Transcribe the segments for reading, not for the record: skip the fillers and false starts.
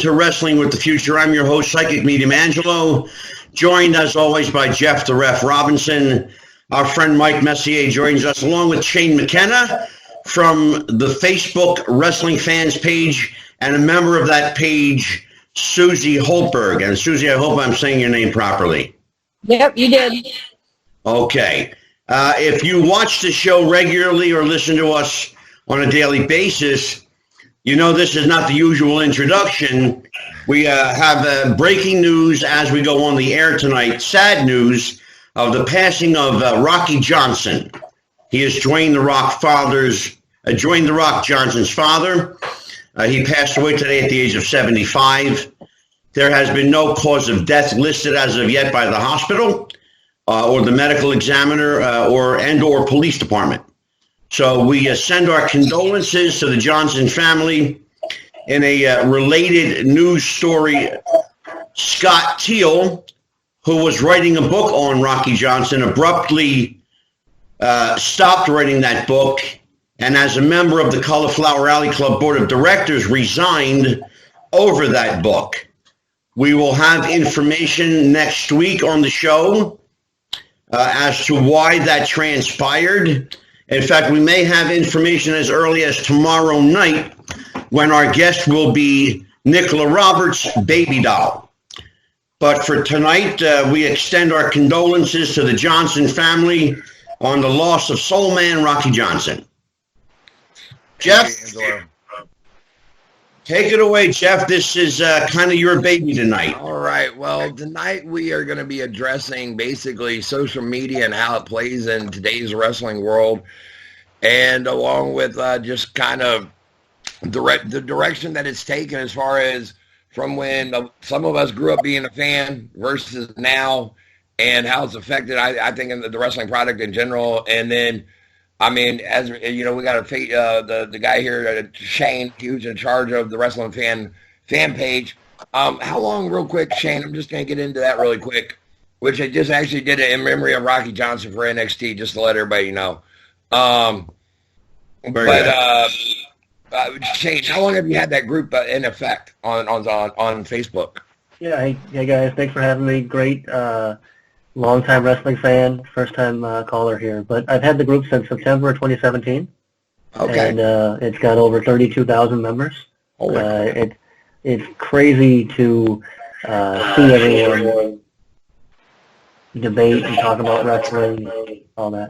to Wrestling with the Future. I'm your host, Psychic Medium Angelo, joined as always by Jeff the Ref Robinson. Our friend Mike Messier joins us along with Shane McKenna from the Facebook Wrestling Fans page and a member of that page, Susie Holtberg. And Susie, I hope I'm saying your name properly. Yep, you did. Okay. If you watch the show regularly or listen to us on a daily basis, you know this is not the usual introduction. We have breaking news as we go on the air tonight. Sad news of the passing of Rocky Johnson. He is Dwayne The Rock Johnson's father. He passed away today at the age of 75. There has been no cause of death listed as of yet by the hospital or the medical examiner or police department. So we send our condolences to the Johnson family. In a related news story, Scott Teal, who was writing a book on Rocky Johnson, abruptly stopped writing that book, and as a member of the Cauliflower Alley Club Board of Directors, resigned over that book. We will have information next week on the show as to why that transpired. In fact, we may have information as early as tomorrow night when our guest will be Nicola Roberts' baby doll. But for tonight, we extend our condolences to the Johnson family on the loss of Soul Man Rocky Johnson. Jeff, take it away, Jeff. This is kind of your baby tonight. All right. Well, tonight we are going to be addressing basically social media and how it plays in today's wrestling world, and along with just kind of the direction that it's taken as far as from when some of us grew up being a fan versus now, and how it's affected, I think, in the wrestling product in general. And then, I mean, as you know, we got the guy here, Shane, who's in charge of the Wrestling Fan page. How long, real quick, Shane? I'm just going to get into that really quick, which I just actually did it in memory of Rocky Johnson for NXT, just to let everybody know. Shane, how long have you had that group in effect on Facebook? Yeah, hey guys, thanks for having me. Great. Long-time wrestling fan, first-time caller here. But I've had the group since September 2017. Okay. And it's got over 32,000 members. It's crazy to see everyone debate and talk about wrestling, all that.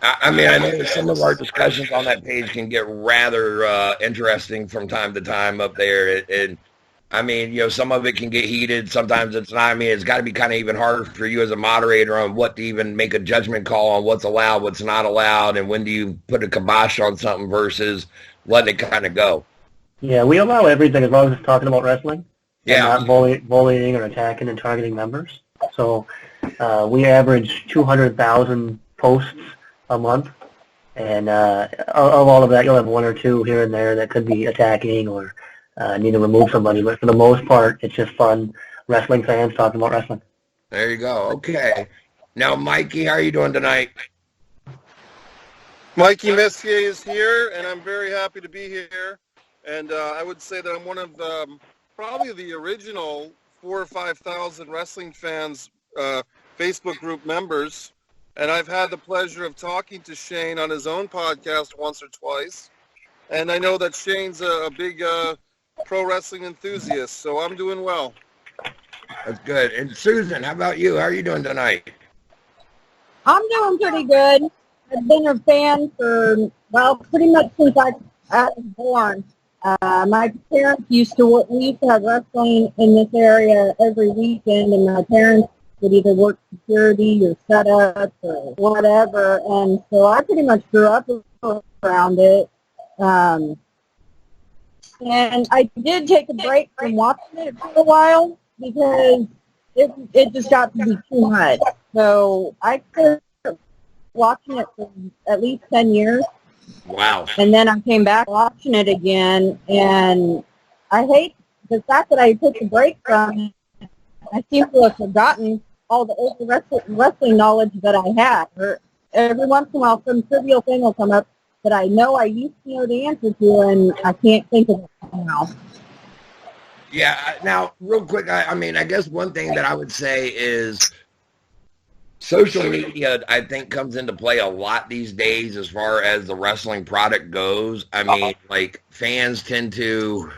I mean, I know some of our discussions on that page can get rather interesting from time to time up there. And I mean, you know, some of it can get heated. Sometimes it's not. I mean, it's got to be kind of even harder for you as a moderator on what to even make a judgment call on what's allowed, what's not allowed, and when do you put a kibosh on something versus letting it kind of go. Yeah, we allow everything as long as it's talking about wrestling. Yeah. And not bullying or attacking and targeting members. So we average 200,000 posts a month. And of all of that, you'll have one or two here and there that could be attacking or need to remove somebody, but for the most part, it's just fun wrestling fans talking about wrestling. There you go. Okay. Now, Mikey, how are you doing tonight? Mikey Messier is here, and I'm very happy to be here. And I would say that I'm one of probably the original 4,000 or 5,000 wrestling fans Facebook group members. And I've had the pleasure of talking to Shane on his own podcast once or twice. And I know that Shane's a big pro wrestling enthusiast, so I'm doing well. That's good. And Susan, how about you? How are you doing tonight? I'm doing pretty good. I've been a fan for, well, pretty much since I was born. My parents we used to have wrestling in this area every weekend, and my parents would either work security or set up or whatever, and so I pretty much grew up around it. And I did take a break from watching it for a while because it just got to be too much. So I started watching it for at least 10 years. Wow. And then I came back watching it again, and I hate the fact that I took a break from it. I seem to have forgotten all the old wrestling knowledge that I had. Or every once in a while, some trivial thing will come up that I know I used to know the answer to, and I can't think of it now. Yeah. Now, real quick, I mean, I guess one thing that I would say is social media, I think, comes into play a lot these days as far as the wrestling product goes. I mean, like, fans tend to,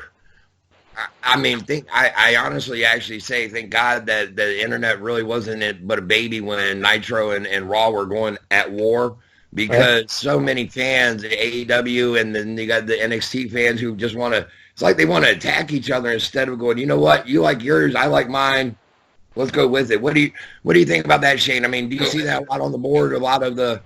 I mean, I honestly actually say, thank God that the internet really wasn't it but a baby when Nitro and Raw were going at war, because so many fans, AEW, and then you got the NXT fans who just want to, it's like they want to attack each other instead of going, you know what, you like yours, I like mine. Let's go with it. What do you think about that, Shane? I mean, do you see that a lot on the board, a lot of the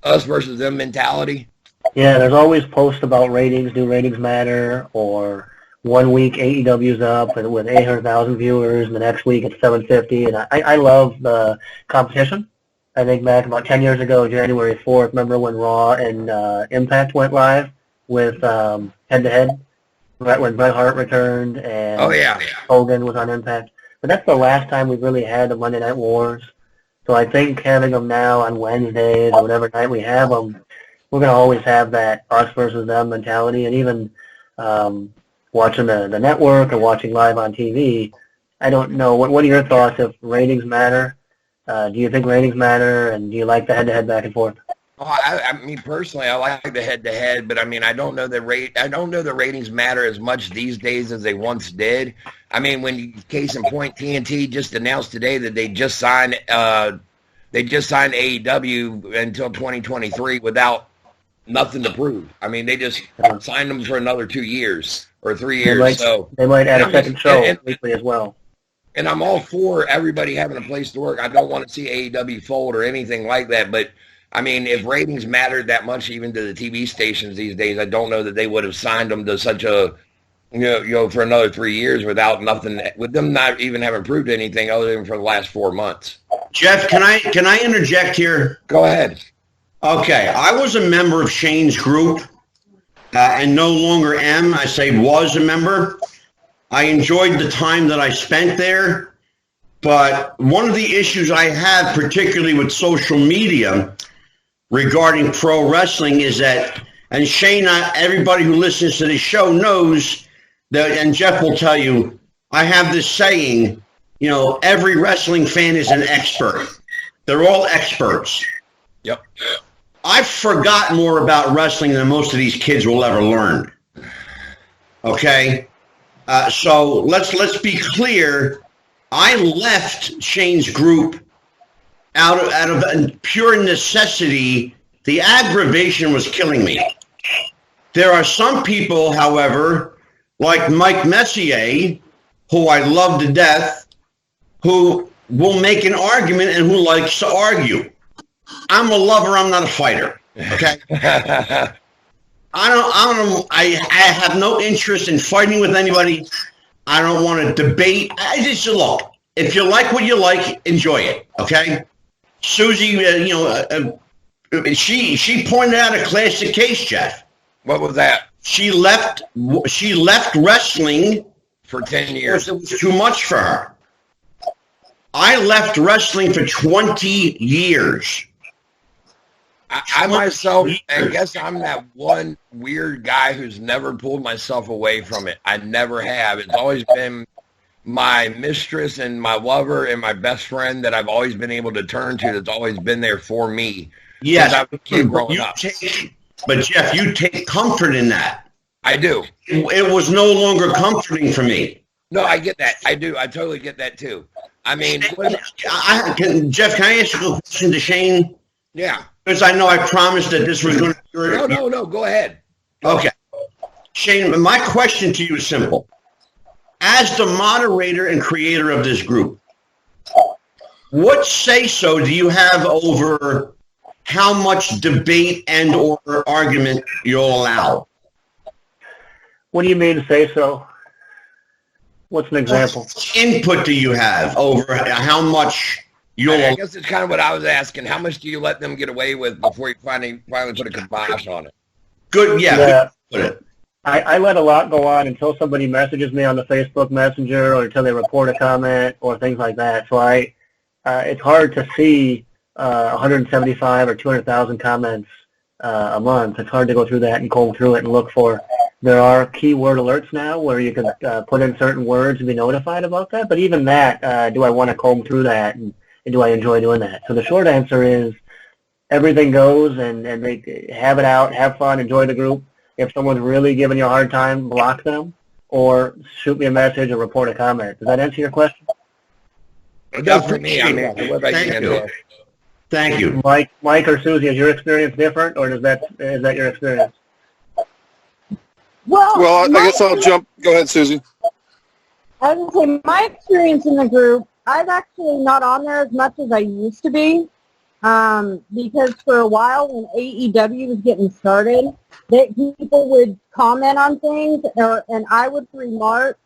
us versus them mentality? Yeah, there's always posts about ratings. Do ratings matter? Or 1 week AEW's up and with 800,000 viewers, and the next week it's 750. And I love the competition. I think back about 10 years ago, January 4th, remember when Raw and Impact went live with head-to-head? Right when Bret Hart returned and Hogan was on Impact. But that's the last time we've really had the Monday Night Wars. So I think having them now on Wednesdays or whatever night we have them, we're going to always have that us versus them mentality. And even watching the network or watching live on TV, I don't know. What are your thoughts if ratings matter? Do you think ratings matter, and do you like the head-to-head back and forth? Oh, I mean, personally, I like the head-to-head, but I mean, I don't know that ratings matter as much these days as they once did. I mean, case in point, TNT just announced today that they just signed AEW until 2023 without nothing to prove. I mean, they just signed them for another 2 years or 3 years. They might add a second show weekly as well. And I'm all for everybody having a place to work. I don't want to see AEW fold or anything like that, but I mean, if ratings mattered that much even to the TV stations these days, I don't know that they would have signed them to such a, you know, for another 3 years without nothing, with them not even having proved anything other than for the last 4 months. Jeff, can I interject here? Go ahead. Okay, I was a member of Shane's group and no longer am. I say was a member. I enjoyed the time that I spent there, but one of the issues I have, particularly with social media regarding pro wrestling, is that, and Shane, everybody who listens to this show knows that, and Jeff will tell you, I have this saying, you know, every wrestling fan is an expert. They're all experts. Yep. I've forgotten more about wrestling than most of these kids will ever learn. Okay? So let's be clear. I left Shane's group out of pure necessity. The aggravation was killing me. There are some people, however, like Mike Messier, who I love to death, who will make an argument and who likes to argue. I'm a lover. I'm not a fighter. Okay. I have no interest in fighting with anybody. I don't want to debate. I just look. If you like what you like, enjoy it. Okay. Susie, she pointed out a classic case, Jeff. What was that? She left wrestling for 10 years. It was too much for her. I left wrestling for 20 years. I myself, I guess I'm that one weird guy who's never pulled myself away from it. I never have. It's always been my mistress and my lover and my best friend that I've always been able to turn to, that's always been there for me. Yes, I was a kid growing up. But Jeff, you take comfort in that. I do. It was no longer comforting for me. No, I get that. I do. I totally get that too. I mean, Jeff, can I ask you a question to Shane? Yeah. Because I know I promised that this was going to be... No, go ahead. Okay. Shane, my question to you is simple. As the moderator and creator of this group, what say-so do you have over how much debate and or argument you'll allow? What do you mean say-so? What's an example? What input do you have over how much you'll... I guess it's kind of what I was asking. How much do you let them get away with before you finally put a kibosh on it? Good, yeah. Put it. I let a lot go on until somebody messages me on the Facebook Messenger or until they report a comment or things like that. So it's hard to see 175 or 200,000 comments a month. It's hard to go through that and comb through it and look for There are keyword alerts now where you can put in certain words and be notified about that. But even that, do I want to comb through that, and do I enjoy doing that? So the short answer is everything goes, and they have it out, have fun, enjoy the group. If someone's really giving you a hard time, block them or shoot me a message or report a comment. Does that answer your question? It does for me. I mean, what about you, Thank you. Angelo? Thank you. Mike or Susie, is your experience different, or is that your experience? Well, I guess I'll jump. Go ahead, Susie. I was going to say, my experience in the group, I'm actually not on there as much as I used to be, because for a while when AEW was getting started, that people would comment on things, and I would remark,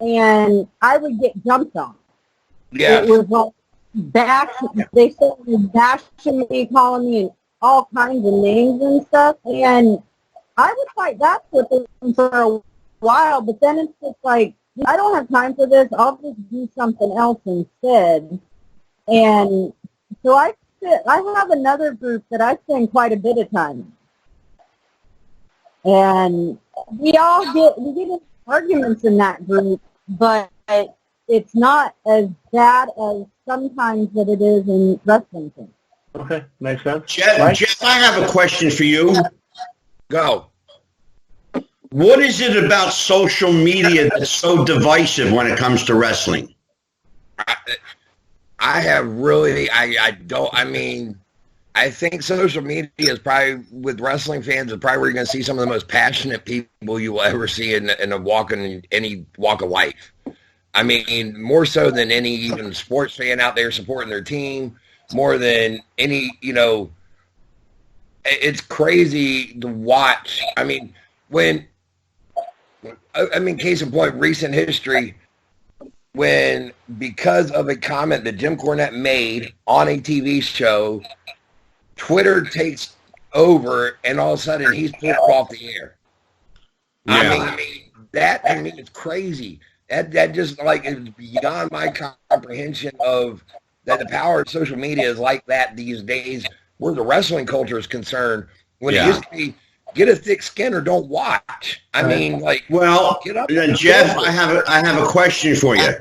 and I would get jumped on. Yeah. It was like they started bashing me, calling me all kinds of names and stuff, and I would fight back with them for a while, but then it's just like, I don't have time for this. I'll just do something else instead. And so I have another group that I spend quite a bit of time. And we get in arguments in that group, but it's not as bad as sometimes that it is in wrestling things. Okay, makes sense. Jeff, I have a question for you. Go. What is it about social media that's so divisive when it comes to wrestling? I have really, I mean, I think social media is probably, with wrestling fans, is probably where you're going to see some of the most passionate people you will ever see in any walk of life. I mean, more so than any even sports fan out there supporting their team, more than any, it's crazy to watch. I mean, case in point, recent history, when because of a comment that Jim Cornette made on a TV show, Twitter takes over and all of a sudden he's pulled off the air. Yeah. I mean, that to me is crazy. That just is beyond my comprehension of that the power of social media is like that these days where the wrestling culture is concerned. When it used to be, get a thick skin or don't watch. I mean, well, get up. Then Jeff, I have a question for you.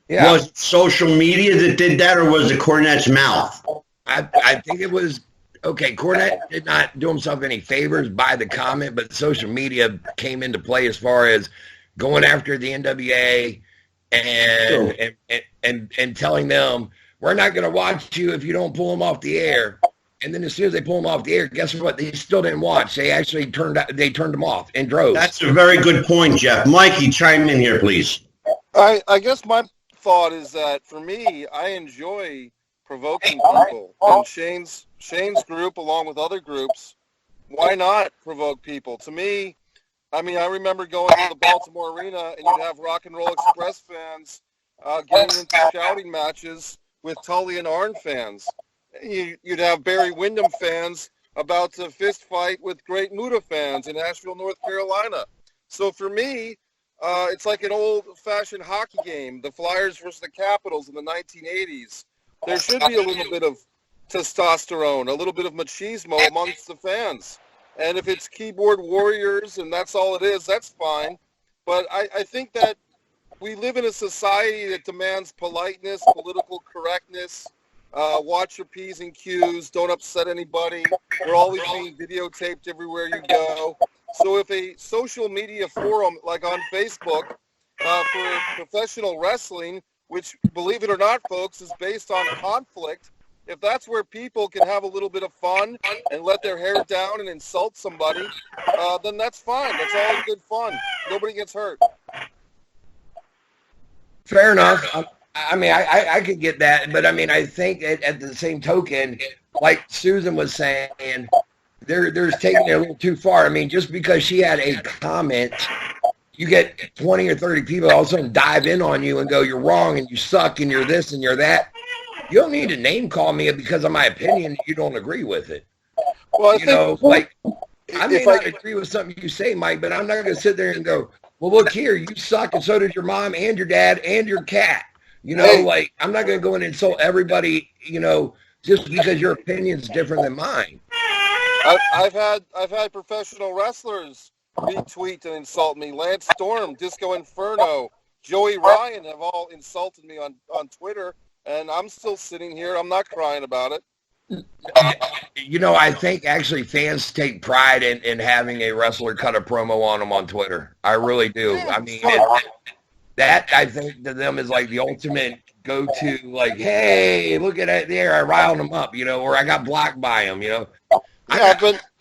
Yeah. Was it social media that did that, or was it Cornette's mouth? I think it was, okay, Cornette did not do himself any favors by the comment, but social media came into play as far as going after the NWA and telling them, we're not going to watch you if you don't pull them off the air. And then as soon as they pull them off the air, guess what? They still didn't watch. They actually turned them off in droves. That's a very good point, Jeff. Mikey, chime in here, please. I guess my thought is that for me, I enjoy provoking people. And Shane's group, along with other groups, why not provoke people? To me, I mean, I remember going to the Baltimore Arena and you'd have Rock and Roll Express fans getting into shouting matches with Tully and Arn fans. You'd have Barry Windham fans about to fist fight with Great Muta fans in Asheville, North Carolina. So for me, it's like an old-fashioned hockey game, the Flyers versus the Capitals in the 1980s. There should be a little bit of testosterone, a little bit of machismo amongst the fans. And if it's keyboard warriors and that's all it is, that's fine. But I think that we live in a society that demands politeness, political correctness, watch your P's and Q's, don't upset anybody. We're always being videotaped everywhere you go. So if a social media forum like on Facebook for professional wrestling, which, believe it or not, folks, is based on conflict, if that's where people can have a little bit of fun and let their hair down and insult somebody, then that's fine. That's all good fun. Nobody gets hurt. Fair enough. I mean, I could get that, but I mean, I think at the same token, like Susan was saying, there's taking it a little too far. I mean, just because she had a comment, you get 20 or 30 people all of a sudden dive in on you and go, you're wrong and you suck and you're this and you're that. You don't need to name call me because of my opinion. You don't agree with it. Well, I may not agree with something you say, Mike, but I'm not going to sit there and go, well, look here, you suck, and so does your mom and your dad and your cat. I'm not going to go and insult everybody, just because your opinion's different than mine. I've had professional wrestlers retweet and insult me. Lance Storm, Disco Inferno, Joey Ryan have all insulted me on Twitter, and I'm still sitting here. I'm not crying about it. You know, I think actually fans take pride in having a wrestler cut a promo on them on Twitter. I really do. Yeah, I mean, that I think to them is like the ultimate go-to, like, hey, look at it there. I riled them up, you know, or I got blocked by them, you know. Yeah,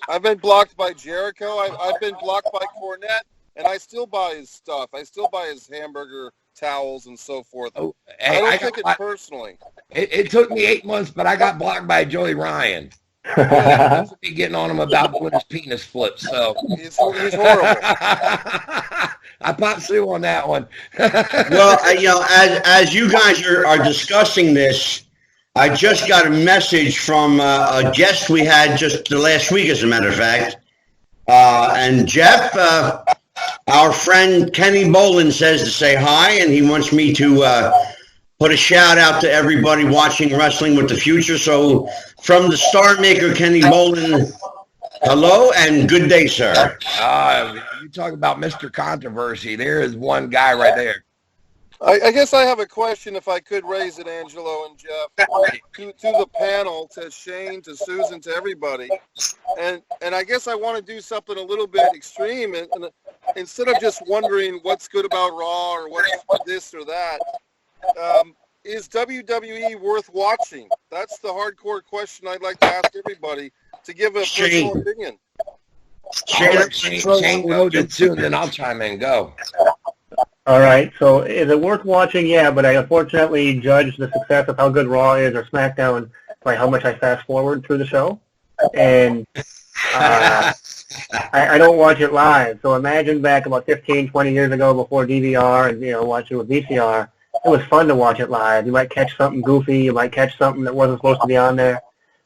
I've been blocked by Jericho. I've been blocked by Cornette, and I still buy his stuff. I still buy his hamburger towels and so forth. Oh, I hey, don't take it personally. It took me 8 months, but I got blocked by Joey Ryan. Yeah, Be getting on him about doing his penis flips. So he's horrible. I popped Sue on that one. Well, you know, as you guys are discussing this, I just got a message from a guest we had just the last week, as a matter of fact. And Jeff, our friend Kenny Bolin says to say hi, and he wants me to put a shout out to everybody watching Wrestling with the Future. So from the Star Maker, Kenny Bolin, hello and good day, sir. You talk about Mr. Controversy. There is one guy right there. I guess I have a question, if I could raise it, Angelo and Jeff, to the panel, to Shane, to Susan, to everybody. And I guess I want to do something a little bit extreme. And instead of just wondering what's good about Raw or what's this or that, is WWE worth watching? That's the hardcore question I'd like to ask everybody, to give a personal opinion. Shane, go to soon, then I'll chime in. Go. All right. So is it worth watching? Yeah, but I unfortunately judge the success of how good Raw is or SmackDown by how much I fast forward through the show. And I don't watch it live. So imagine back about 15, 20 years ago before DVR and, you know, watching with VCR. It was fun to watch it live. You might catch something goofy. You might catch something that wasn't supposed to be on there.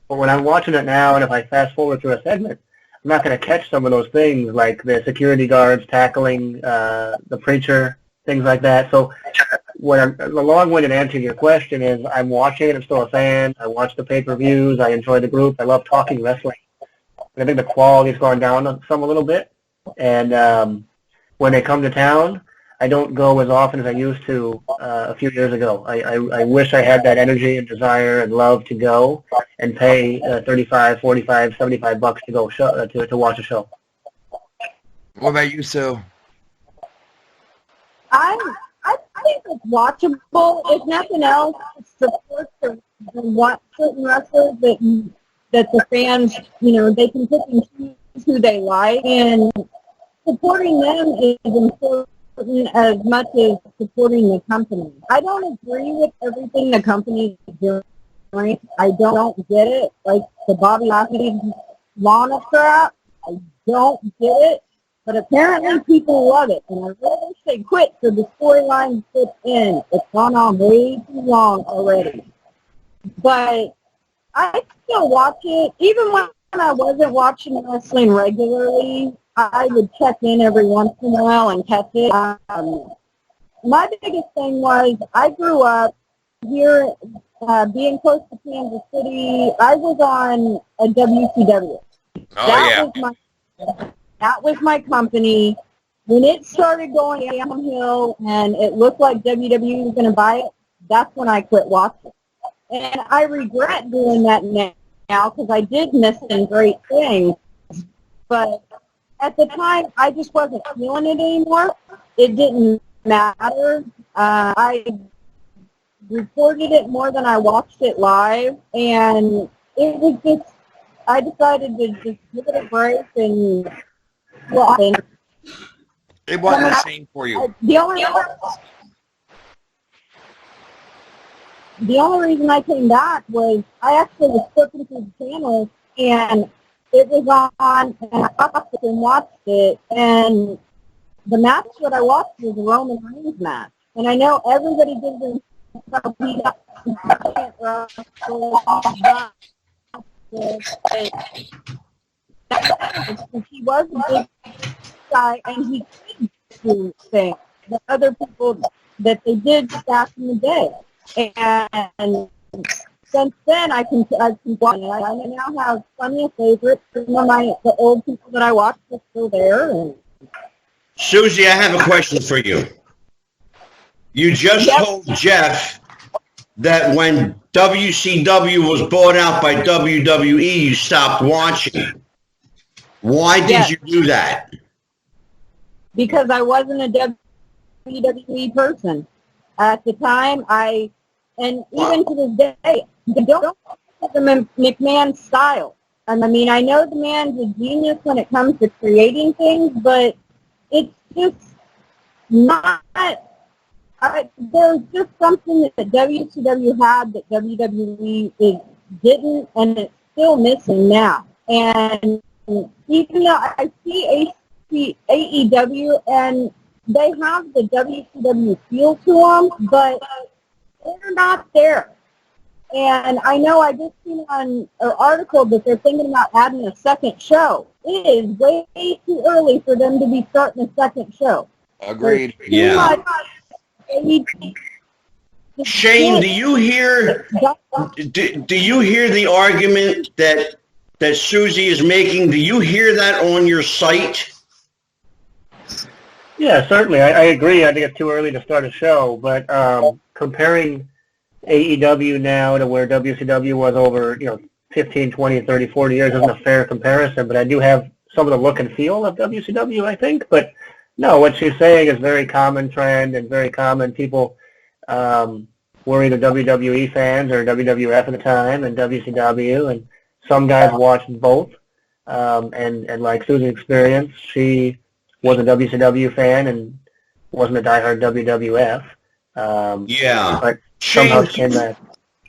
But when I'm watching it now, and if I fast forward through a segment, I'm not going to catch some of those things like the security guards tackling the preacher, things like that. So the long-winded answer to your question is I'm watching it. I'm still a fan. I watch the pay-per-views. I enjoy the group. I love talking wrestling. And I think the quality's gone down some a little bit. And when they come to town, I don't go as often as I used to a few years ago. I wish I had that energy and desire and love to go and pay $35, $45, $75 to go to watch a show. What about you, Sue? I think it's watchable. If nothing else, it supports the certain wrestlers that the fans, you know, they can pick and choose who they like, and supporting them is important as much as supporting the company. I don't agree with everything the company is doing. I don't get it. Like the Bobby Lashley Lana crap, I don't get it. But apparently people love it, and I really wish they quit so the storyline fits in. It's gone on way too long already. But I still watch it. Even when I wasn't watching wrestling regularly, I would check in every once in a while and catch it. My biggest thing was I grew up here, being close to Kansas City. I was on a WCW. That was my company. When it started going downhill and it looked like WWE was going to buy it, that's when I quit watching. And I regret doing that now because I did miss some great things. But at the time, I just wasn't feeling it anymore. It didn't matter. I recorded it more than I watched it live. And it was just, I decided to just give it a break and it wasn't the same for you. The only reason I came back was I actually was flipping through the channel and it was on and I stopped it and watched it, and the match that I watched was a Roman Reigns match. And I know everybody gives himself beat up. He was a big guy, and he could do things that other people that they did back in the day. And since then, I can watch it. I now have plenty of favorites. Some of the old people that I watched are still there, and Susie, I have a question for you. You just told Jeff that when WCW was bought out by WWE, you stopped watching. Why did Yes. you do that? Because I wasn't a WWE person at the time. And even to this day, I don't like the McMahon style. I mean, I know the man's a genius when it comes to creating things, but it's just not. There's just something that WCW had that WWE didn't, and it's still missing now. And even though I see AEW, and they have the WCW feel to them, but they're not there. And I know I just seen on an article that they're thinking about adding a second show. It is way too early for them to be starting a second show. Agreed. Yeah. Shane, do you hear the argument that Susie is making? Do you hear that on your site? Yeah, certainly. I agree. I think it's too early to start a show, but comparing AEW now to where WCW was over, 15, 20, 30, 40 years isn't a fair comparison, but I do have some of the look and feel of WCW, I think. But no, what she's saying is very common trend and very common. People were either WWE fans or WWF at the time and WCW, and some guys watched both. And like Susie's experience, she was a WCW fan and wasn't a diehard WWF. Yeah. But Shane, somehow came back.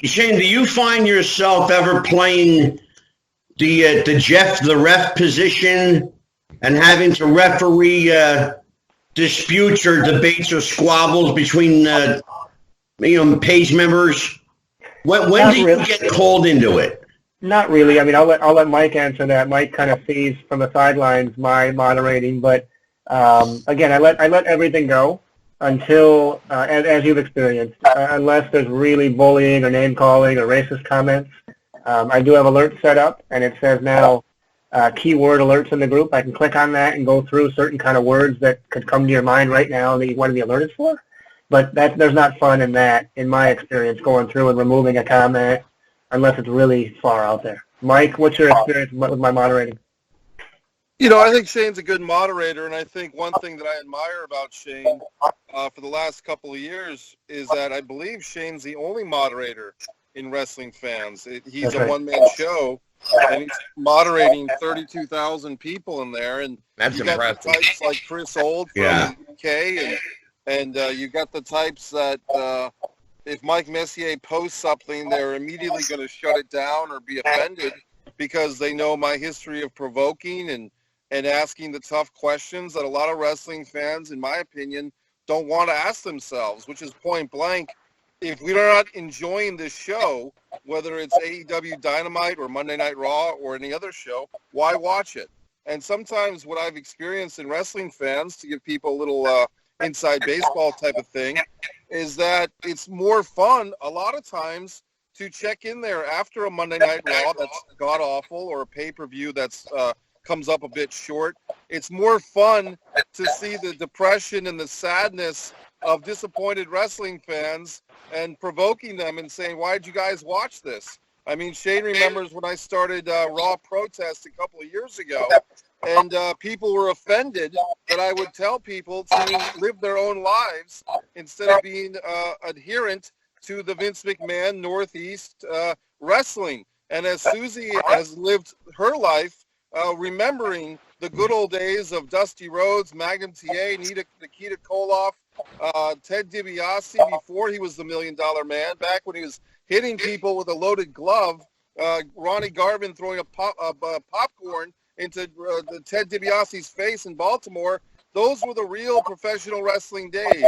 Shane, do you find yourself ever playing the Jeff the ref position and having to referee disputes or debates or squabbles between page members? When do you get called into it? Not really. I mean, I'll let Mike answer that. Mike kind of sees from the sidelines my moderating, but again, I let everything go until as you've experienced, unless there's really bullying or name calling or racist comments. I do have alerts set up, and it says now keyword alerts in the group. I can click on that and go through certain kind of words that could come to your mind right now that you want to be alerted for. But there's not fun in that, in my experience, going through and removing a comment unless it's really far out there. Mike, what's your experience with my moderating? I think Shane's a good moderator, and I think one thing that I admire about Shane for the last couple of years is that I believe Shane's the only moderator in Wrestling Fans. He's That's a right. one-man show, and he's moderating 32,000 people in there. And That's you got impressive. the types like Chris Old from Yeah. the UK, and you got the types that if Mike Messier posts something, they're immediately going to shut it down or be offended because they know my history of provoking and asking the tough questions that a lot of wrestling fans, in my opinion, don't want to ask themselves, which is point blank. If we're not enjoying this show, whether it's AEW Dynamite or Monday Night Raw or any other show, why watch it? And sometimes what I've experienced in Wrestling Fans, to give people a little inside baseball type of thing, is that it's more fun a lot of times to check in there after a Monday Night Raw that's god-awful or a pay-per-view that's comes up a bit short. It's more fun to see the depression and the sadness of disappointed wrestling fans and provoking them and saying, why did you guys watch this? I mean, Shane remembers when I started Raw Protest a couple of years ago, and people were offended that I would tell people to live their own lives instead of being adherent to the Vince McMahon Northeast wrestling. And as Susie has lived her life, remembering the good old days of Dusty Rhodes, Magnum TA, Nikita Koloff, Ted DiBiase before he was the $1 Million Man, back when he was hitting people with a loaded glove, Ronnie Garvin throwing a popcorn into the Ted DiBiase's face in Baltimore. Those were the real professional wrestling days.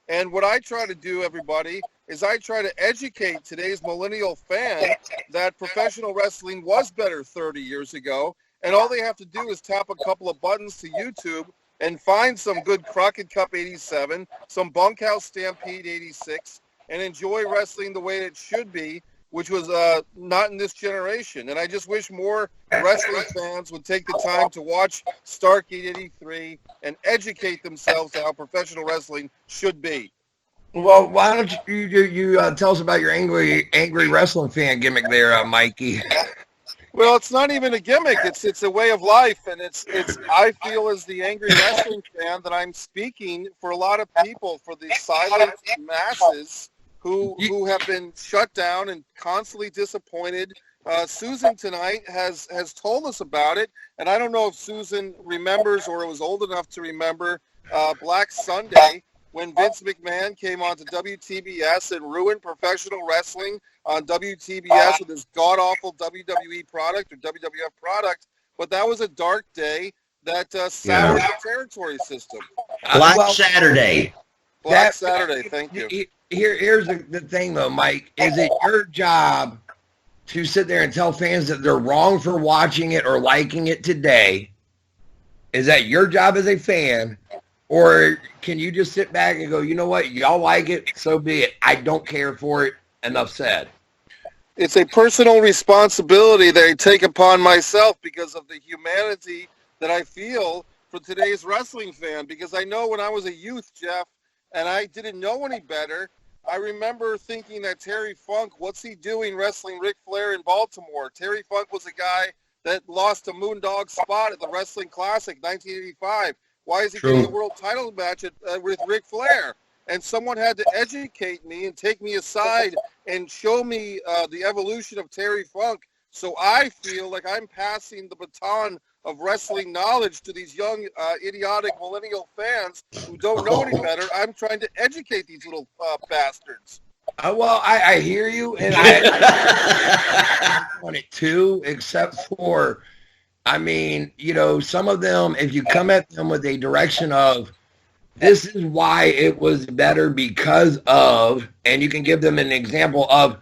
And what I try to do, everybody, is I try to educate today's millennial fan that professional wrestling was better 30 years ago. And all they have to do is tap a couple of buttons to YouTube and find some good Crockett Cup 87, some Bunkhouse Stampede 86, and enjoy wrestling the way it should be which was not in this generation. And I just wish more wrestling fans would take the time to watch Starrcade 83 and educate themselves on how professional wrestling should be. Well, why don't you tell us about your angry wrestling fan gimmick there, Mikey? Well, it's not even a gimmick. It's a way of life, and it's. I feel as the angry wrestling fan that I'm speaking for a lot of people, for the silent masses who have been shut down and constantly disappointed. Susan tonight has told us about it, and I don't know if Susan remembers or was old enough to remember Black Sunday, when Vince McMahon came onto WTBS and ruined professional wrestling on WTBS with his god-awful WWE product or WWF product. But that was a dark day that soured the territory system. Black Saturday. Black Saturday, thank you. Here's the thing, though, Mike. Is it your job to sit there and tell fans that they're wrong for watching it or liking it today? Is that your job as a fan? Or can you just sit back and go, you know what, y'all like it, so be it. I don't care for it. Enough said. It's a personal responsibility that I take upon myself because of the humanity that I feel for today's wrestling fan. Because I know when I was a youth, Jeff, and I didn't know any better, I remember thinking that Terry Funk, what's he doing wrestling Ric Flair in Baltimore? Terry Funk was a guy that lost a Moondog spot at the Wrestling Classic 1985. Why is he getting a world title match with Ric Flair? And someone had to educate me and take me aside and show me the evolution of Terry Funk. So I feel like I'm passing the baton of wrestling knowledge to these young, idiotic millennial fans who don't know any better. I'm trying to educate these little bastards. Well, I hear you, and I want it too, except for, I mean, you know, some of them, if you come at them with a direction of, this is why it was better because of, and you can give them an example of,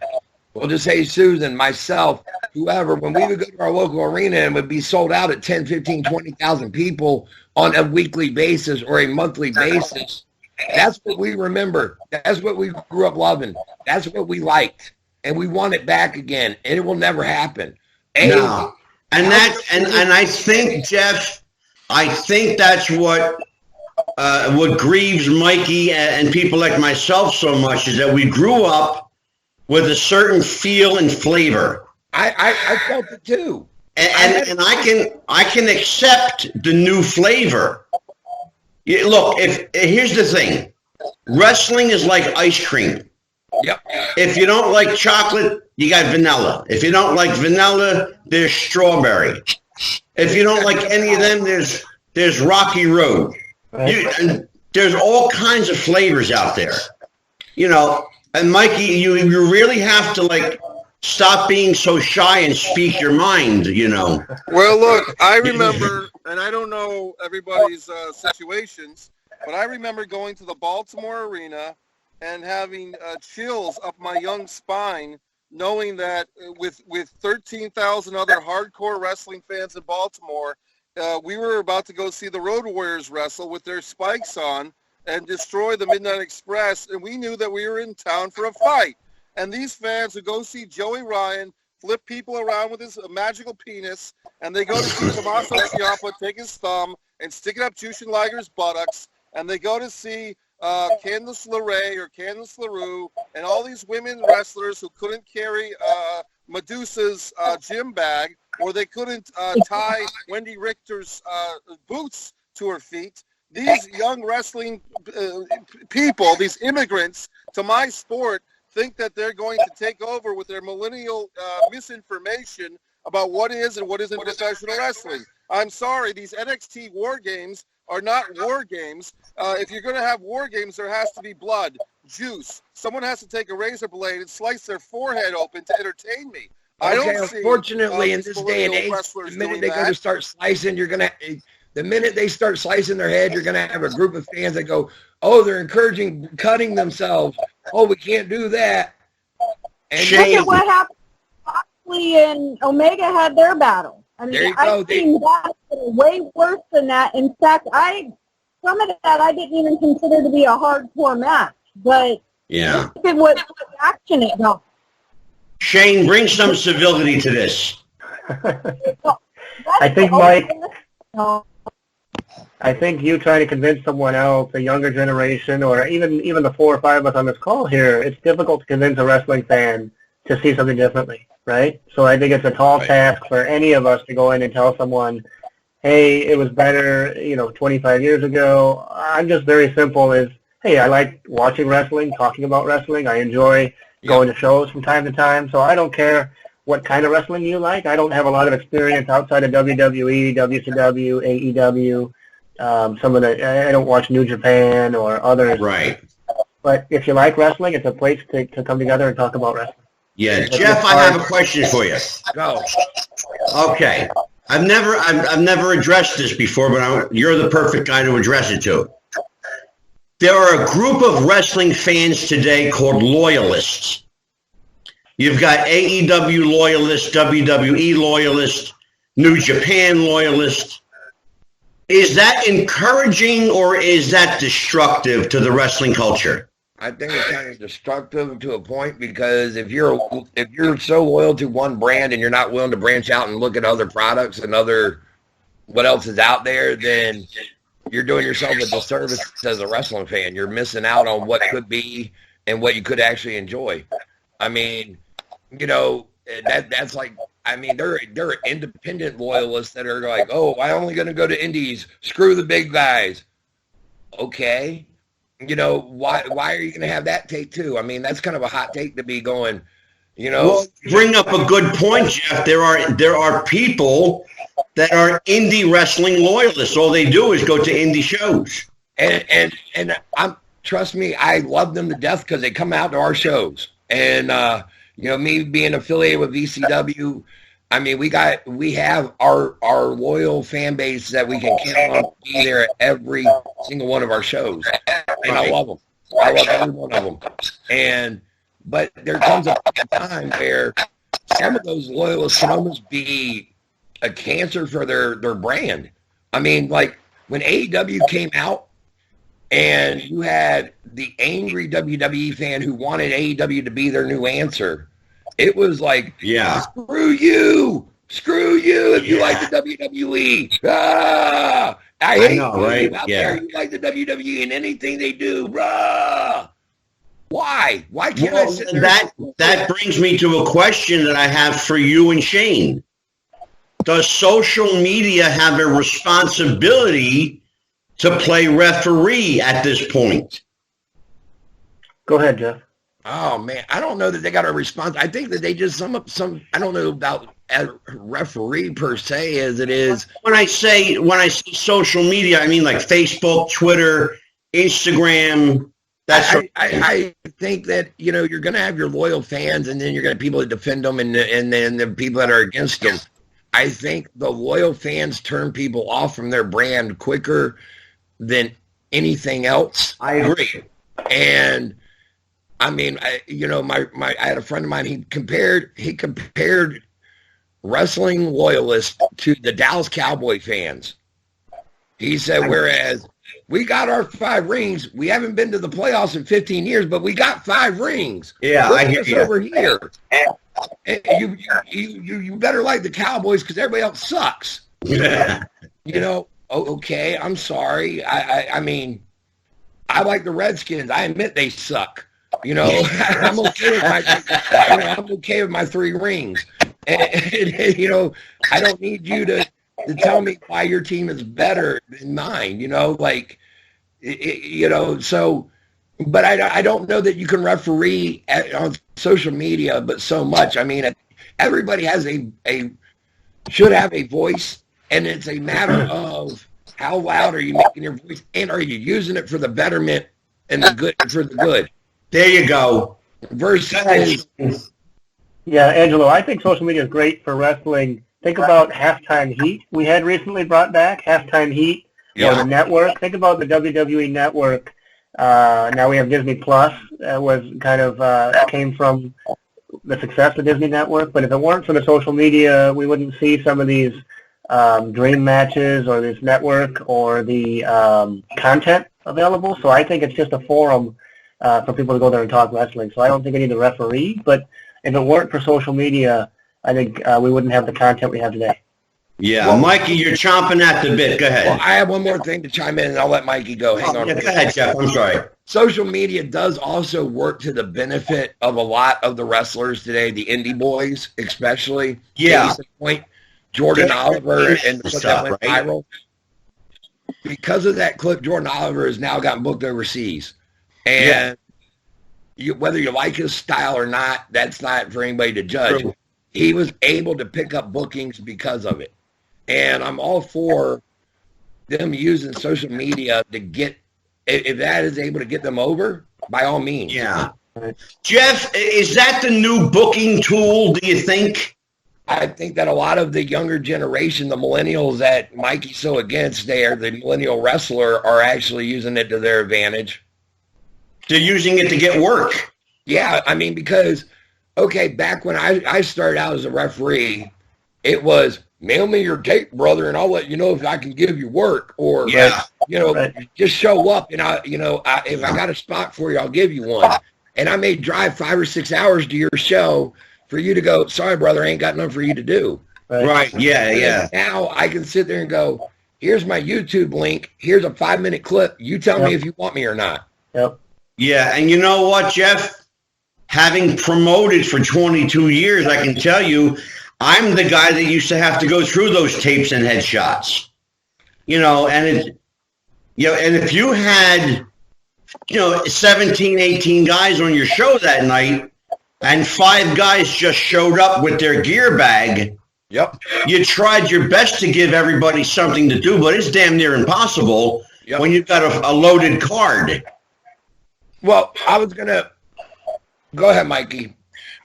we'll just say Susan, myself, whoever, when we would go to our local arena and would be sold out at 10, 15, 20,000 people on a weekly basis or a monthly basis, that's what we remember. That's what we grew up loving. That's what we liked. And we want it back again. And it will never happen. No. And I think, Jeff, I think that's what grieves Mikey and people like myself so much is that we grew up with a certain feel and flavor. I felt it too. And I can accept the new flavor. Look, here's the thing. Wrestling is like ice cream. Yep. If you don't like chocolate, you got vanilla. If you don't like vanilla, there's strawberry. If you don't like any of them, there's Rocky Road. There's all kinds of flavors out there. You know, and Mikey, you really have to like stop being so shy and speak your mind, you know. Well, look, I remember, and I don't know everybody's situations, but I remember going to the Baltimore Arena and having chills up my young spine, knowing that with 13,000 other hardcore wrestling fans in Baltimore, we were about to go see the Road Warriors wrestle with their spikes on and destroy the Midnight Express, and we knew that we were in town for a fight. And these fans who go see Joey Ryan flip people around with his magical penis, and they go to see Tommaso Ciampa take his thumb and stick it up Jushin Liger's buttocks, and they go to see Candice LeRae or Candice LaRue and all these women wrestlers who couldn't carry Medusa's gym bag, or they couldn't tie Wendy Richter's boots to her feet. These young wrestling people, these immigrants to my sport, think that they're going to take over with their millennial misinformation about what is and what isn't professional wrestling. I'm sorry, these NXT War Games are not war games. If you're going to have war games, there has to be blood, juice. Someone has to take a razor blade and slice their forehead open to entertain me. I don't see, unfortunately, in this day and age, the minute they go to start slicing, the minute they start slicing their head, you're going to have a group of fans that go, oh, they're encouraging cutting themselves. Oh, we can't do that. And look at what happened. Moxley and Omega had their battle. I mean, I've seen that way worse than that. In fact, some of that I didn't even consider to be a hardcore match. But yeah, look at what action it got. Shane, bring some civility to this. I think, Mike, I think you trying to convince someone else, a younger generation, or even the 4 or 5 of us on this call here, it's difficult to convince a wrestling fan to see something differently, right? So I think it's a tall task for any of us to go in and tell someone, hey, it was better, 25 years ago. I'm just very simple as, hey, I like watching wrestling, talking about wrestling. I enjoy going to shows from time to time. So I don't care what kind of wrestling you like. I don't have a lot of experience outside of WWE, WCW, AEW. I don't watch New Japan or others. Right. But if you like wrestling, it's a place to come together and talk about wrestling. Yeah, Jeff, I have a question for you. Go. Okay. I've never addressed this before, but you're the perfect guy to address it to. There are a group of wrestling fans today called loyalists. You've got AEW loyalists, WWE loyalists, New Japan loyalists. Is that encouraging or is that destructive to the wrestling culture? I think it's kind of destructive to a point, because if you're so loyal to one brand and you're not willing to branch out and look at other products and what else is out there, then you're doing yourself a disservice as a wrestling fan. You're missing out on what could be and what you could actually enjoy. I mean, that's like, I mean, there are independent loyalists that are like, oh, I'm only going to go to indies. Screw the big guys. Okay. Why are you going to have that take too? I mean, that's kind of a hot take to be going, Well, bring up a good point, Jeff. There are people that are indie wrestling loyalists. All they do is go to indie shows. And trust me, I love them to death because they come out to our shows. And, me being affiliated with VCW, I mean, we have our loyal fan base that we can count on to be there at every single one of our shows. And I love them. I love every one of them. But there comes a time where some of those loyalists can almost be a cancer for their brand. I mean, like when AEW came out and you had the angry WWE fan who wanted AEW to be their new answer, it was like, screw you if you like the WWE. I hate know, right? Out there, you like the WWE and anything they do. Why? Why can't I sit there? That brings me to a question that I have for you and Shane. Does social media have a responsibility to play referee at this point? Go ahead, Jeff. Oh man, I don't know that they got a response. I think that they just some. I don't know about a referee per se as it is. When I say social media, I mean like Facebook, Twitter, Instagram. I think that you're going to have your loyal fans, and then you're going to have people that defend them, and then the people that are against them. I think the loyal fans turn people off from their brand quicker than anything else. I agree. And I mean, I had a friend of mine. He compared wrestling loyalists to the Dallas Cowboy fans. He said, whereas we got our 5 rings, we haven't been to the playoffs in 15 years, but we got 5 rings. Yeah, I hear you. Over here. And you better like the Cowboys because everybody else sucks. Okay, I'm sorry. I mean, I like the Redskins. I admit they suck. I'm okay with my 3 rings. And I don't need you to tell me why your team is better than mine. So. But I don't know that you can referee on social media, but so much. I mean, everybody has should have a voice, and it's a matter of how loud are you making your voice, and are you using it for the betterment and the good for the good. There you go. Versus, yeah, Angelo, I think social media is great for wrestling. Think about Halftime Heat we had recently brought back, Halftime Heat, or the network. Think about the WWE network. Now we have Disney Plus. Was kind of came from the success of Disney Network. But if it weren't for the social media, we wouldn't see some of these dream matches or this network or the content available. So I think it's just a forum for people to go there and talk wrestling. So I don't think I need a referee. But if it weren't for social media, I think we wouldn't have the content we have today. Yeah, Well, Mikey, you're chomping at the bit. Go ahead. Well, I have one more thing to chime in, and I'll let Mikey go. Hang on. Yeah, go ahead, Jeff. I'm sorry. Social media does also work to the benefit of a lot of the wrestlers today, the indie boys especially. Yeah. Case in point, Jordan Oliver and the clip that went right? viral. Because of that clip, Jordan Oliver has now gotten booked overseas. And whether you like his style or not, that's not for anybody to judge. True. He was able to pick up bookings because of it. And I'm all for them using social media to get, if that is able to get them over, by all means. Yeah. Jeff, is that the new booking tool, do you think? I think that a lot of the younger generation, the millennials that Mikey's so against there, the millennial wrestler, are actually using it to their advantage. They're using it to get work. Yeah, I mean, because, okay, back when I started out as a referee, it was, mail me your tape, brother, and I'll let you know if I can give you work. Or, just show up, and if I got a spot for you, I'll give you one. And I may drive 5 or 6 hours to your show for you to go, sorry, brother, I ain't got nothing for you to do. Right. Yeah. Now I can sit there and go, here's my YouTube link. Here's a 5-minute clip. You tell me if you want me or not. Yep. Yeah, and you know what, Jeff? Having promoted for 22 years, I can tell you, I'm the guy that used to have to go through those tapes and headshots. And if you had, 17, 18 guys on your show that night, and 5 guys just showed up with their gear bag, you tried your best to give everybody something to do, but it's damn near impossible when you've got a loaded card. Well, I was going to go ahead, Mikey.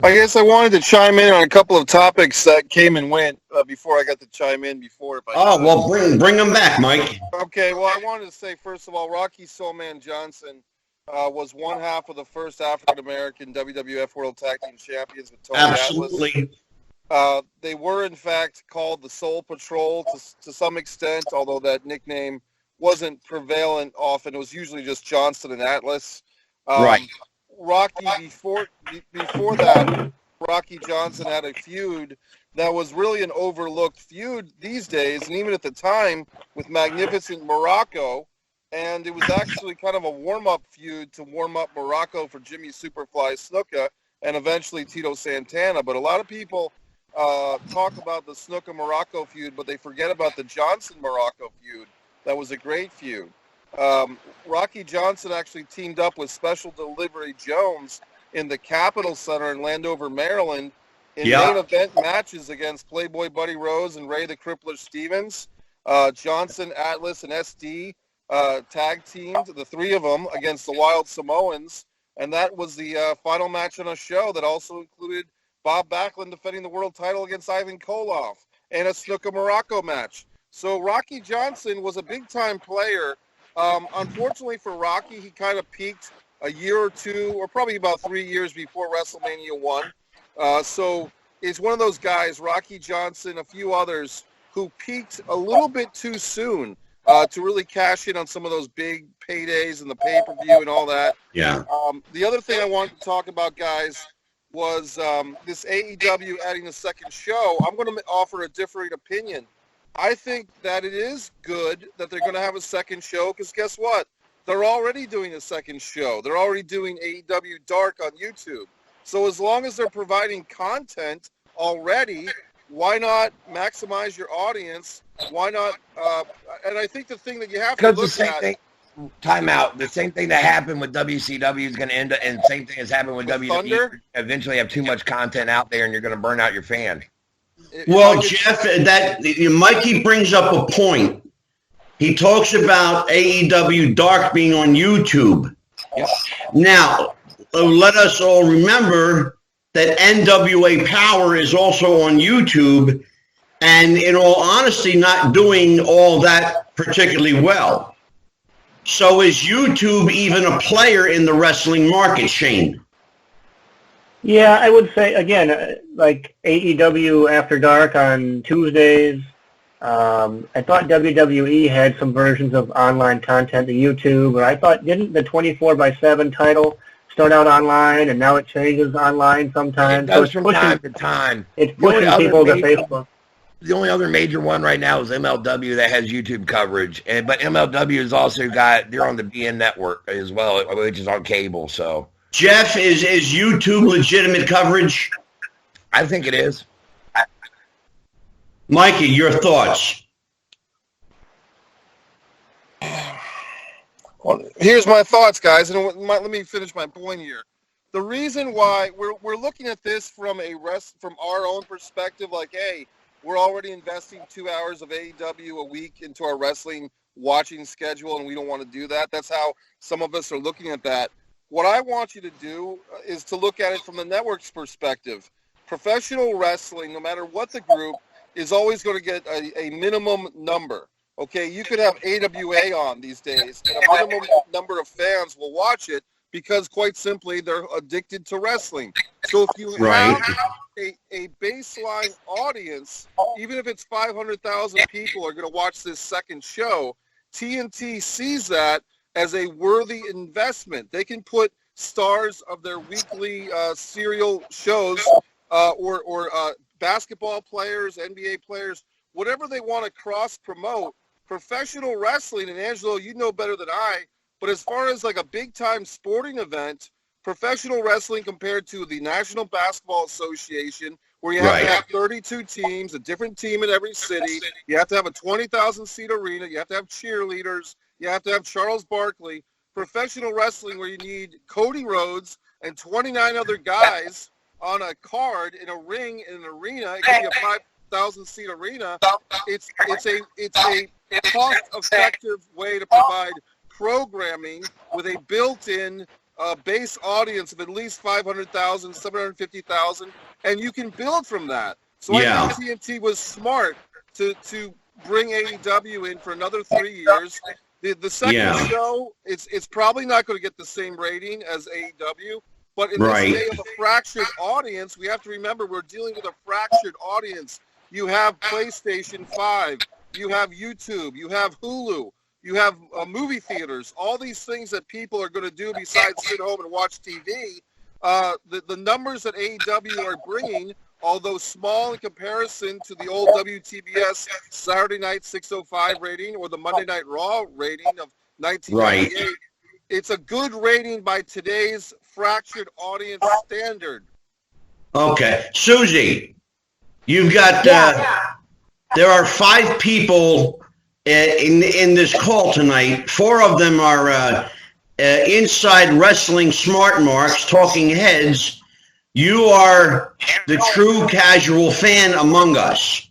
I guess I wanted to chime in on a couple of topics that came and went before I got to chime in before. Bring them back, Mike. Okay, well, I wanted to say, first of all, Rocky Soulman Johnson was one half of the first African-American WWF World Tag Team Champions with Tony Absolutely. Atlas. They were, in fact, called the Soul Patrol to some extent, although that nickname wasn't prevalent often. It was usually just Johnson and Atlas. Right. Rocky, before that, Rocky Johnson had a feud that was really an overlooked feud these days, and even at the time, with Magnificent Morocco, and it was actually kind of a warm-up feud to warm up Morocco for Jimmy Superfly Snuka and eventually Tito Santana. But a lot of people talk about the Snuka-Morocco feud, but they forget about the Johnson-Morocco feud. That was a great feud. Rocky Johnson actually teamed up with Special Delivery Jones in the Capitol Center in Landover, Maryland, in main event matches against Playboy Buddy Rose and Ray the Crippler Stevens. Johnson, Atlas, and SD tag teamed, the 3 of them, against the Wild Samoans, and that was the final match on a show that also included Bob Backlund defending the world title against Ivan Koloff, and a Snuka-Morocco match. So Rocky Johnson was a big-time player. Unfortunately for Rocky, he kind of peaked a year or two, or probably about 3 years before WrestleMania 1. So it's one of those guys, Rocky Johnson, a few others, who peaked a little bit too soon to really cash in on some of those big paydays and the pay-per-view and all that. Yeah. The other thing I wanted to talk about, guys, was this AEW adding a second show. I'm going to offer a differing opinion. I think that it is good that they're going to have a second show because guess what? They're already doing a second show. They're already doing AEW Dark on YouTube. So as long as they're providing content already, why not maximize your audience? Why not? And I think the thing that you have to look at... Time out. The same thing that happened with WCW is going to end up, and the same thing has happened with WWE. Thunder? Eventually have too much content out there and you're going to burn out your fan. Well, Jeff, Mikey brings up a point. He talks about AEW Dark being on YouTube. Yep. Now, let us all remember that NWA Power is also on YouTube, and in all honesty, not doing all that particularly well. So is YouTube even a player in the wrestling market, Shane? Yeah, I would say, again, like AEW After Dark on Tuesdays. I thought WWE had some versions of online content to YouTube, or I thought, didn't the 24/7 title start out online, and now it changes online sometimes. It does from time to time. It's pushing people to Facebook. The only other major one right now is MLW that has YouTube coverage, but MLW has also they're on the BN network as well, which is on cable. So, Jeff, is YouTube legitimate coverage? I think it is. Mikey, your thoughts? Well, here's my thoughts, guys, and let me finish my point here. The reason why we're looking at this from our own perspective, like, hey, we're already investing 2 hours of AEW a week into our wrestling watching schedule, and we don't want to do that. That's how some of us are looking at that. What I want you to do is to look at it from the network's perspective. Professional wrestling, no matter what the group, is always going to get a minimum number. Okay, you could have AWA on these days, and a minimum number of fans will watch it because, quite simply, they're addicted to wrestling. So if you have a baseline audience, even if it's 500,000 people are going to watch this second show, TNT sees that as a worthy investment. They can put stars of their weekly serial shows or basketball players, NBA players, whatever they want to cross-promote. Professional wrestling, and Angelo, you know better than I, but as far as like a big-time sporting event, professional wrestling compared to the National Basketball Association, where you have to have 32 teams, a different team in every city, you have to have a 20,000-seat arena, you have to have cheerleaders, you have to have Charles Barkley. Professional wrestling, where you need Cody Rhodes and 29 other guys on a card in a ring in an arena, it could be a 5,000-seat arena. It's a cost-effective way to provide programming with a built-in base audience of at least 500,000, 750,000, and you can build from that. So I think TNT was smart to bring AEW in for another 3 years. The second show, it's probably not going to get the same rating as AEW, but in this day of a fractured audience, we have to remember we're dealing with a fractured audience. You have PlayStation 5, you have YouTube, you have Hulu, you have movie theaters, all these things that people are going to do besides sit home and watch TV. The numbers that AEW are bringing, although small in comparison to the old WTBS Saturday Night 605 rating or the Monday Night Raw rating of 1998, it's a good rating by today's fractured audience standard. Okay. Susie, you've got, there are 5 people in this call tonight. 4 of them are inside wrestling smart marks, talking heads. You are the true casual fan among us.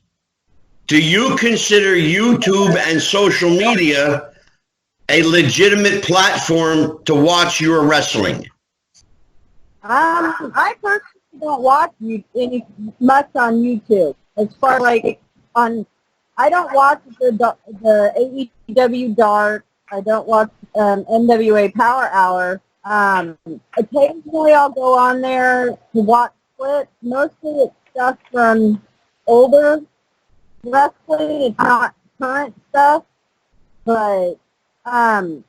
Do you consider YouTube and social media a legitimate platform to watch your wrestling? I personally don't watch much on YouTube. As far like I don't watch the AEW Dark. I don't watch NWA Power Hour. Occasionally I'll go on there to watch clips. Mostly it's stuff from older wrestling. It's not current stuff. But I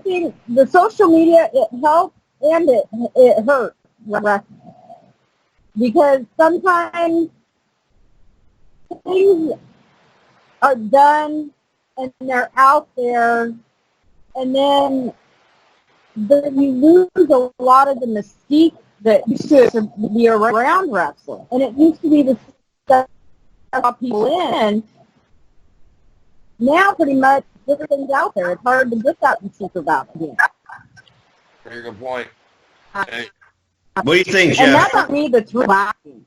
think the social media, it helps and it hurts wrestling. Because sometimes things are done and they're out there, and then you lose a lot of the mystique that used to be around wrestling. And it used to be the stuff that brought people in. Now, pretty much, everything's out there. It's hard to get that mystique about it again. Very good point. Hey. What do you think, Jeff? And that's not me that's relaxing.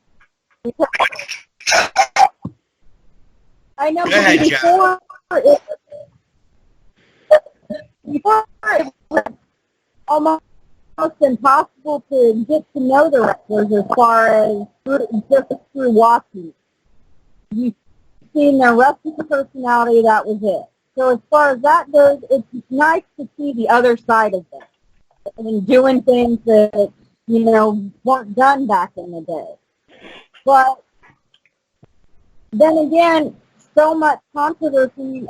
I know before it was almost impossible to get to know the wrestlers as far as just through watching. You've seen their wrestling personality, that was it. So as far as that goes, it's nice to see the other side of them and doing things that, weren't done back in the day. But then again, so much controversy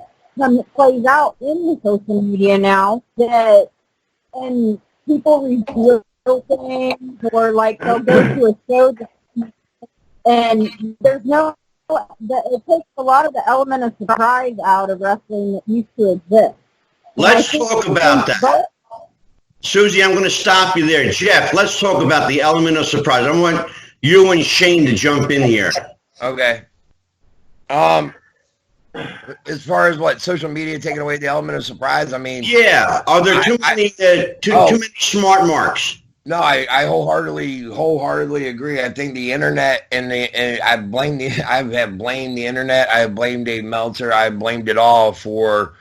plays out in the social media now that, and people reveal things, or like they'll go to a show and there's no, it takes a lot of the element of surprise out of wrestling that used to exist. Let's talk about that. Susie, I'm going to stop you there. Jeff, let's talk about the element of surprise. I want you and Shane to jump in here. Okay. As far as what social media taking away the element of surprise, I mean, yeah. Are there too many smart marks? No, I wholeheartedly agree. I think the internet and I have blamed the internet. I have blamed Dave Meltzer. I have blamed it all for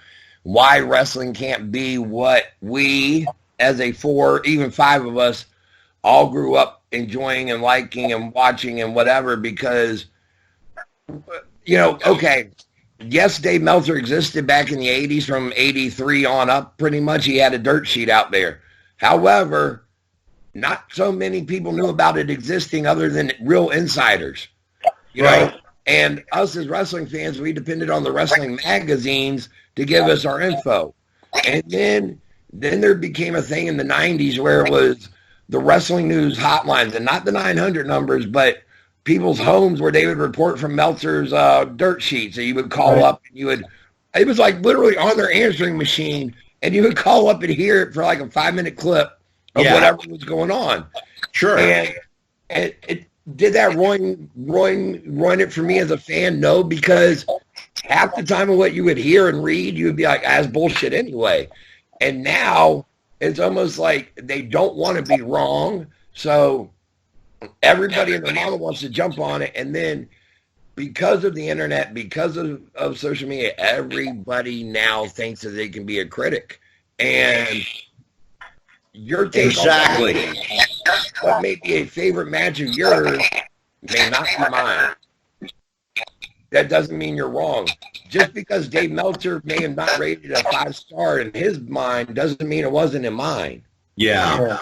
why wrestling can't be what we, as a 4, even 5 of us, all grew up enjoying and liking and watching and whatever. Because, okay, yes, Dave Meltzer existed back in the 80s from 83 on up, pretty much. He had a dirt sheet out there. However, not so many people knew about it existing other than real insiders, you know. And us as wrestling fans, we depended on the wrestling magazines to give us our info. And then there became a thing in the 90s where it was the wrestling news hotlines, and not the 900 numbers, but people's homes where they would report from Meltzer's dirt sheet. So you would call up and it was like literally on their answering machine, and you would call up and hear it for like a 5-minute clip of whatever was going on. Sure. And it did that ruin it for me as a fan? No, because half the time of what you would hear and read, you would be like, that's bullshit anyway. And now it's almost like they don't want to be wrong. So everybody and their mama wants to jump on it. And then because of the internet, because of social media, everybody now thinks that they can be a critic. And your take on what may be a favorite match of yours may not be mine. That doesn't mean you're wrong. Just because Dave Meltzer may have not rated a 5-star in his mind doesn't mean it wasn't in mine. Yeah.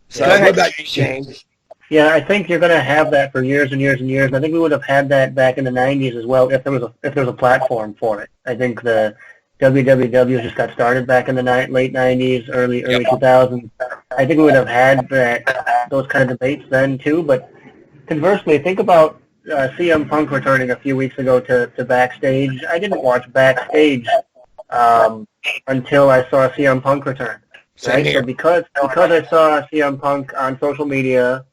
So what about you, Shane? Yeah, I think you're going to have that for years and years and years. I think we would have had that back in the 90s as well if there was a platform for it. I think the WWW just got started back in the late 90s, early 2000s. I think we would have had those kind of debates then too. But conversely, think about CM Punk returning a few weeks ago to Backstage. I didn't watch Backstage until I saw CM Punk return. Right? So because I saw CM Punk on social media,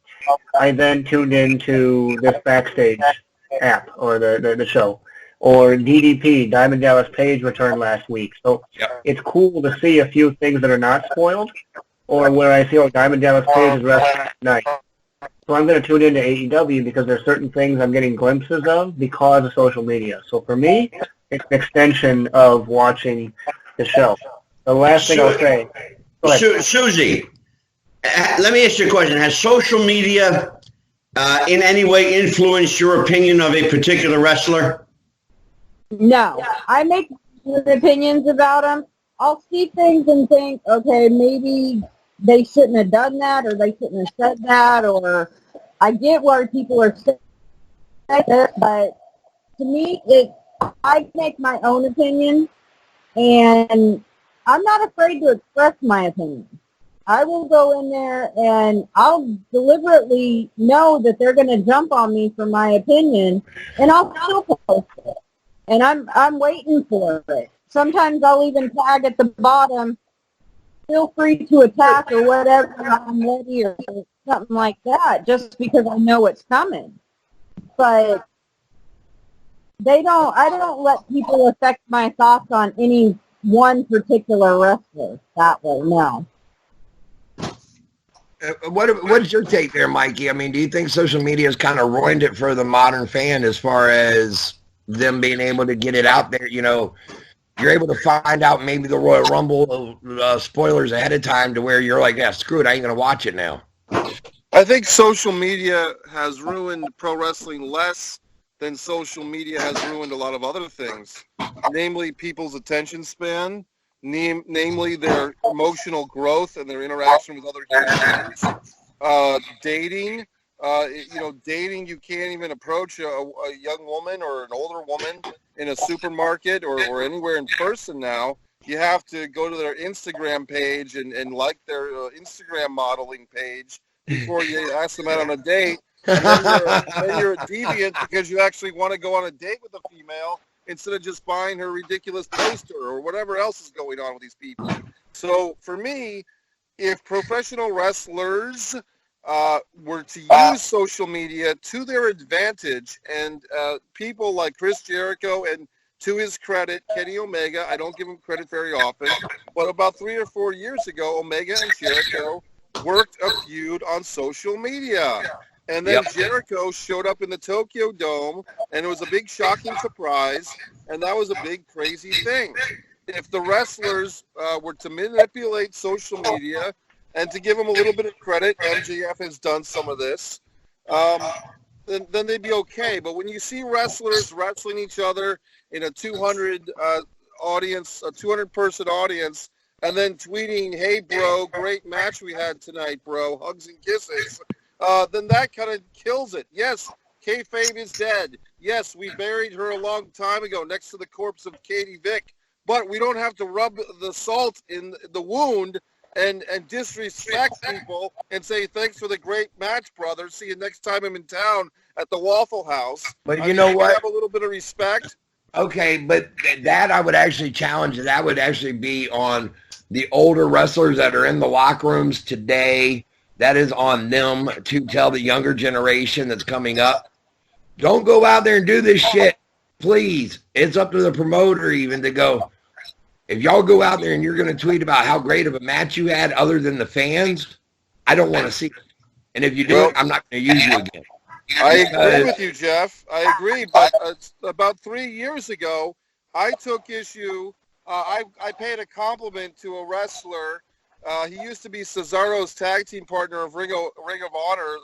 I then tuned into this Backstage app or the show. Or DDP, Diamond Dallas Page returned last week. So it's cool to see a few things that are not spoiled, or where I see, Diamond Dallas Page is wrestling tonight. So I'm going to tune into AEW because there's certain things I'm getting glimpses of because of social media. So for me, it's an extension of watching the show. The last thing I'll say. Susie, let me ask you a question. Has social media in any way influenced your opinion of a particular wrestler? No, I make opinions about them. I'll see things and think, okay, maybe they shouldn't have done that, or they shouldn't have said that, or I get why people are saying that, but to me, I make my own opinion, and I'm not afraid to express my opinion. I will go in there and I'll deliberately know that they're going to jump on me for my opinion, and I'll still post it. And I'm waiting for it. Sometimes I'll even tag at the bottom, feel free to attack or whatever, I'm ready, or something like that, just because I know it's coming. But I don't let people affect my thoughts on any one particular wrestler that way, no. What's your take there, Mikey? I mean, do you think social media has kind of ruined it for the modern fan as far as them being able to get it out there? You're able to find out maybe the Royal Rumble spoilers ahead of time to where you're like, yeah, screw it, I ain't going to watch it now. I think social media has ruined pro wrestling less than social media has ruined a lot of other things, namely people's attention span, namely their emotional growth and their interaction with other human beings, dating. Dating, you can't even approach a young woman or an older woman in a supermarket or anywhere in person now you have to go to their Instagram page and like their Instagram modeling page before you ask them out on a date. And then you're a deviant because you actually want to go on a date with a female instead of just buying her ridiculous poster or whatever else is going on with these people. So for me, if professional wrestlers were to use social media to their advantage, and people like Chris Jericho, and to his credit, Kenny Omega, I don't give him credit very often, but about 3 or 4 years ago, Omega and Jericho worked a feud on social media. And then Jericho showed up in the Tokyo Dome, and it was a big shocking surprise, and that was a big crazy thing. If the wrestlers were to manipulate social media, and to give them a little bit of credit, MJF has done some of this, then they'd be okay. But when you see wrestlers wrestling each other in a 200 audience, a 200-person audience, and then tweeting, "Hey, bro, great match we had tonight, bro, hugs and kisses," then that kind of kills it. Yes, kayfabe is dead. Yes, we buried her a long time ago next to the corpse of Katie Vick, but we don't have to rub the salt in the wound and disrespect people and say, "Thanks for the great match, brother. See you next time I'm in town at the Waffle House." But you know what? Have a little bit of respect. Okay, but that I would actually challenge. That would actually be on the older wrestlers that are in the locker rooms today. That is on them to tell the younger generation that's coming up, don't go out there and do this shit, please. It's up to the promoter even to go, if y'all go out there and you're going to tweet about how great of a match you had other than the fans, I don't want to see it. And if you do it, I'm not going to use you again. I agree with you, Jeff. I agree. But about 3 years ago, I took issue. I paid a compliment to a wrestler. He used to be Cesaro's tag team partner of Ring of Honor,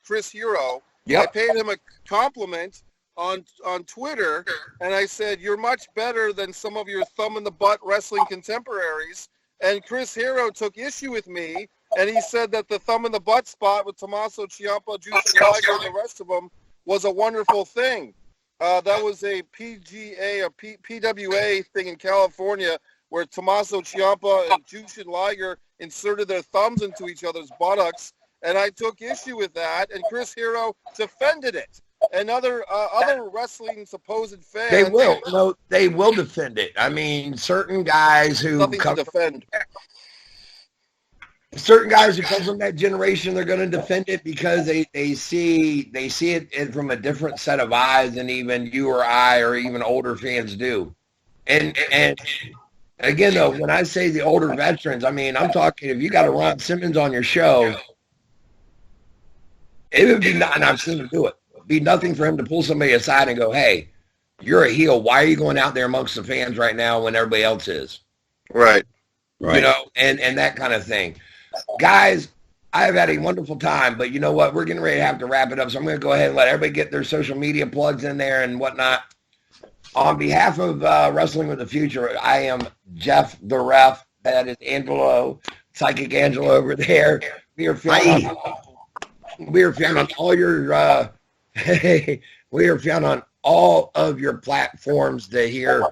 Chris Hero. Yep. I paid him a compliment on Twitter, and I said, "You're much better than some of your thumb-in-the-butt wrestling contemporaries." And Chris Hero took issue with me, and he said that the thumb-in-the-butt spot with Tommaso Ciampa, Jushin Liger, and the rest of them was a wonderful thing. That was a PWA thing in California where Tommaso Ciampa and Jushin Liger inserted their thumbs into each other's buttocks, and I took issue with that, and Chris Hero defended it. And other wrestling supposed fans, they will defend it. I mean, certain guys who come from that generation, they're going to defend it because they see it from a different set of eyes than even you or I or even older fans do. And again, though, when I say the older veterans, I mean, I'm talking, if you got a Ron Simmons on your show, it would be not, and I've seen him do it, be nothing for him to pull somebody aside and go, "Hey, you're a heel. Why are you going out there amongst the fans right now when everybody else is?" Right. You know, and that kind of thing. Guys, I've had a wonderful time, but you know what? We're getting ready to have to wrap it up, so I'm going to go ahead and let everybody get their social media plugs in there and whatnot. On behalf of Wrestling with the Future, I am Jeff the Ref. That is Angelo, Psychic Angelo over there. We are found on all your we are found on all of your platforms to hear.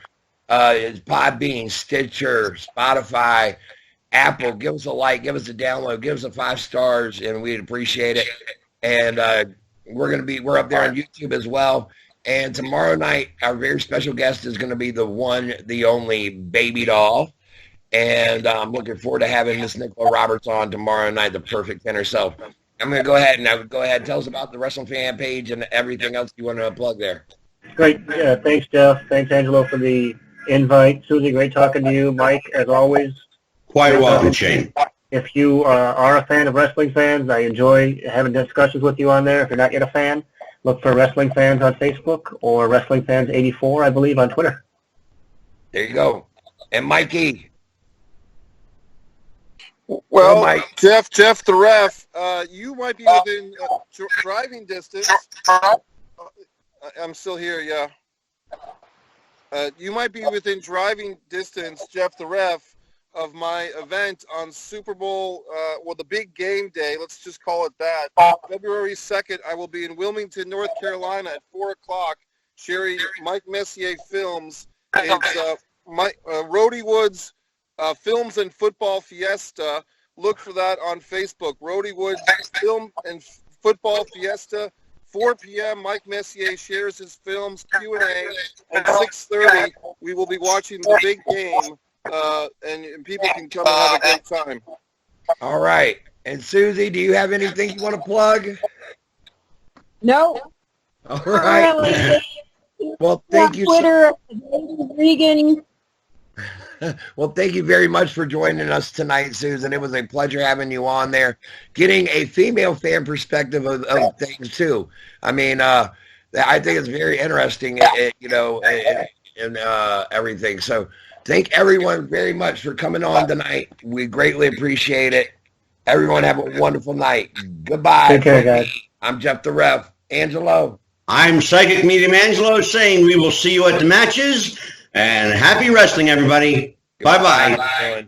It's Podbean, Stitcher, Spotify, Apple. Give us a like, give us a download, give us a 5 stars, and we'd appreciate it. And we're up there on YouTube as well. And tomorrow night, our very special guest is going to be the one, the only Baby Doll. And I'm looking forward to having Miss Nicola Roberts on tomorrow night, the perfect tenor. So I'm going to go ahead and tell us about the Wrestling Fan page and everything else you want to plug there. Great. Yeah, thanks, Jeff. Thanks, Angelo, for the invite. Susie, great talking to you. Mike, as always. Quite welcome, Shane. If you are a fan of Wrestling Fans, I enjoy having discussions with you on there. If you're not yet a fan, look for Wrestling Fans on Facebook or Wrestling Fans 84, I believe, on Twitter. There you go. And Mikey. Well, Jeff the Ref, you might be within driving distance. I'm still here, yeah. You might be within driving distance, Jeff the Ref, of my event on Super Bowl, the big game day, let's just call it that. February 2nd, I will be in Wilmington, North Carolina at 4 o'clock, sharing Mike Messier films. It's Rhodey Woods Films and Football Fiesta. Look for that on Facebook. Rhodey Woods Film and Football Fiesta. 4 p.m. Mike Messier shares his films, Q&A, and 6:30 we will be watching the big game, and people can come and have a great time. All right. And Susie, do you have anything you want to plug? No. All right. Well, thank you. Twitter, Regan. Well, thank you very much for joining us tonight, Susan. It was a pleasure having you on there, getting a female fan perspective of things too. I mean, I think it's very interesting, and everything. So thank everyone very much for coming on tonight. We greatly appreciate it. Everyone have a wonderful night. Goodbye. Take care, guys. I'm Jeff the Ref. Angelo. I'm Psychic Medium Angelo saying we will see you at the matches. And happy wrestling, everybody. Bye-bye. Bye.